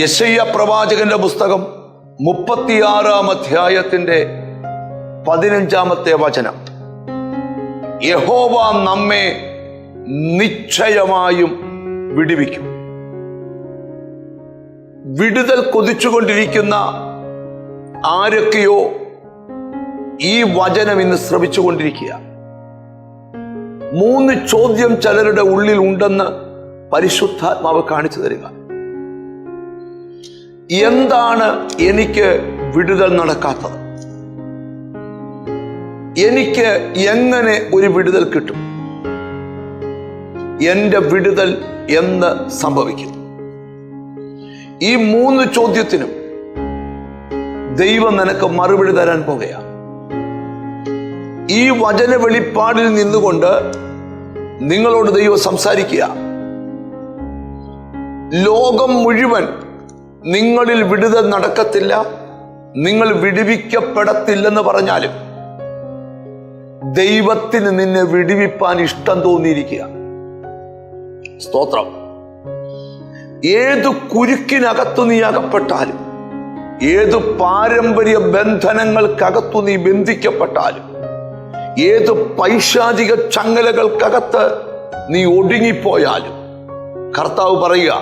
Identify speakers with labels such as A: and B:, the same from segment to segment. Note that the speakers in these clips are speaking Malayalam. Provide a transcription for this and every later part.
A: യെശയ്യാ പ്രവാചകന്റെ പുസ്തകം 36-ാം അധ്യായത്തിന്റെ 15-ാമത്തെ വചനം. യഹോവ നമ്മെ നിശ്ചയമായും വിടുവിക്കും. വിടുതൽ കൊതിച്ചുകൊണ്ടിരിക്കുന്ന ആരൊക്കെയോ ഈ വചനം ഇന്ന് ശ്രവിച്ചുകൊണ്ടിരിക്കുക. 3 ചോദ്യം ചിലരുടെ ഉള്ളിൽ ഉണ്ടെന്ന് പരിശുദ്ധാത്മാവ് കാണിച്ചു തരിക. എന്താണ് എനിക്ക് വിടുതൽ നടക്കാത്തത്? എനിക്ക് എങ്ങനെ ഒരു വിടുതൽ കിട്ടും? എന്റെ വിടുതൽ എന്ന് സംഭവിക്കും? ഈ 3 ചോദ്യത്തിനും ദൈവം നിനക്ക് മറുപടി തരാൻ പോകുകയാണ്. ഈ വചന വെളിപ്പാടിൽ നിന്നുകൊണ്ട് നിങ്ങളോട് ദൈവം സംസാരിക്കുക. ലോകം മുഴുവൻ നിങ്ങളിൽ വിടുതൽ നടക്കത്തില്ല, നിങ്ങൾ വിടുവിക്കപ്പെടത്തില്ലെന്ന് പറഞ്ഞാലും ദൈവത്തിന് നിന്നെ വിടുവിപ്പാൻ ഇഷ്ടം തോന്നിയിരിക്കുക. സ്തോത്രം. ഏതു കുരുക്കിനകത്തു നീ അകപ്പെട്ടാലും, ഏതു പാരമ്പര്യ ബന്ധനങ്ങൾക്കകത്തു നീ ബന്ധിക്കപ്പെട്ടാലും, ഏതു പൈശാചിക ചങ്ങലകൾക്കകത്ത് നീ ഒടുങ്ങിപ്പോയാലും, കർത്താവ് പറയുക,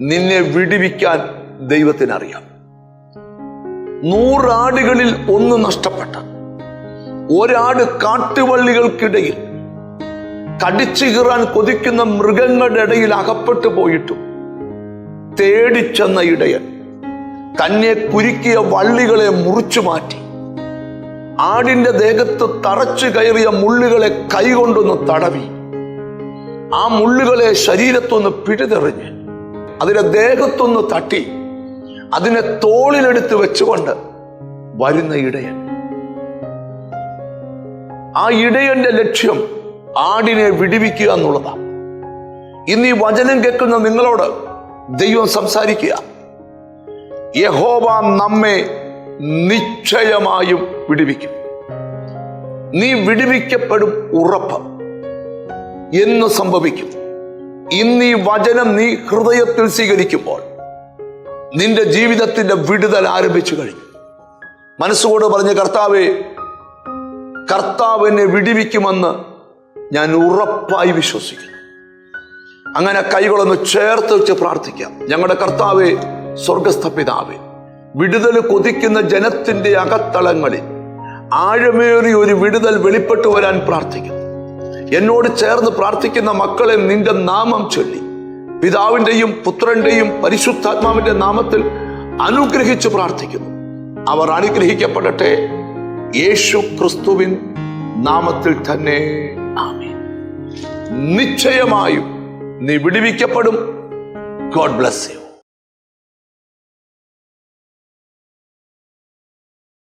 A: നിന്നെ വിടുവിക്കാൻ ദൈവത്തിനറിയാം. 100 ആടുകളിൽ 1 നഷ്ടപ്പെട്ട ഒരാട് കാട്ടുവള്ളികൾക്കിടയിൽ കടിച്ചു കീറാൻ കൊതിക്കുന്ന മൃഗങ്ങളുടെ ഇടയിൽ അകപ്പെട്ടു പോയിട്ടും തേടിച്ചെന്ന ഇടയൻ തന്നെ കുരുക്കിയ വള്ളികളെ മുറിച്ചു മാറ്റി ആടിന്റെ ദേഹത്ത് തറച്ചു കയറിയ മുള്ളുകളെ കൈകൊണ്ടൊന്ന് തടവി ആ മുള്ളുകളെ ശരീരത്തൊന്ന് പിഴുതെറിഞ്ഞ് അതിന്റെ ദേഹത്തൊന്ന് തട്ടി അതിനെ തോളിലെടുത്ത് വെച്ചുകൊണ്ട് വരുന്ന ഇടയൻ. ആ ഇടയന്റെ ലക്ഷ്യം ആടിനെ വിടുവിക്കുക എന്നുള്ളതാണ്. ഇന്ന് ഈ വചനം കേൾക്കുന്ന നിങ്ങളോട് ദൈവം സംസാരിക്കുക. യഹോവ നമ്മെ നിശ്ചയമായും വിടുവിക്കും. നീ വിടുവിക്കപ്പെടും, ഉറപ്പ്. എന്ന് സംഭവിക്കും? ഇന്ന് ഈ വചനം നീ ഹൃദയത്തിൽ സ്വീകരിക്കുമ്പോൾ നിന്റെ ജീവിതത്തിന്റെ വിടുതൽ ആരംഭിച്ചു കഴിഞ്ഞു. മനസ്സുകൊണ്ട് പറഞ്ഞ കർത്താവ് എന്നെ വിടുവിക്കുമെന്ന് ഞാൻ ഉറപ്പായി വിശ്വസിക്കുന്നു. അങ്ങനെ കൈകളൊന്ന് ചേർത്ത് വെച്ച് പ്രാർത്ഥിക്കാം. ഞങ്ങളുടെ കർത്താവേ, സ്വർഗസ്ഥ പിതാവേ, വിടുതൽ കൊതിക്കുന്ന ജനത്തിന്റെ അകത്തളങ്ങളിൽ ആഴമേറിയ ഒരു വിടുതൽ വെളിപ്പെട്ടു വരാൻ പ്രാർത്ഥിക്കുന്നു. എന്നോട് ചേർന്ന് പ്രാർത്ഥിക്കുന്ന മക്കളെ നിന്റെ നാമം ചൊല്ലി പിതാവിന്റെയും പുത്രന്റെയും പരിശുദ്ധാത്മാവിന്റെ നാമത്തിൽ അനുഗ്രഹിച്ച് പ്രാർത്ഥിക്കുന്നു. അവർ അനുഗ്രഹിക്കപ്പെടട്ടെ, യേശു ക്രിസ്തുവിൻ നാമത്തിൽ തന്നെ. ആമേൻ. നിശ്ചയമായും നീ വിടുവിക്കപ്പെടും. God bless you.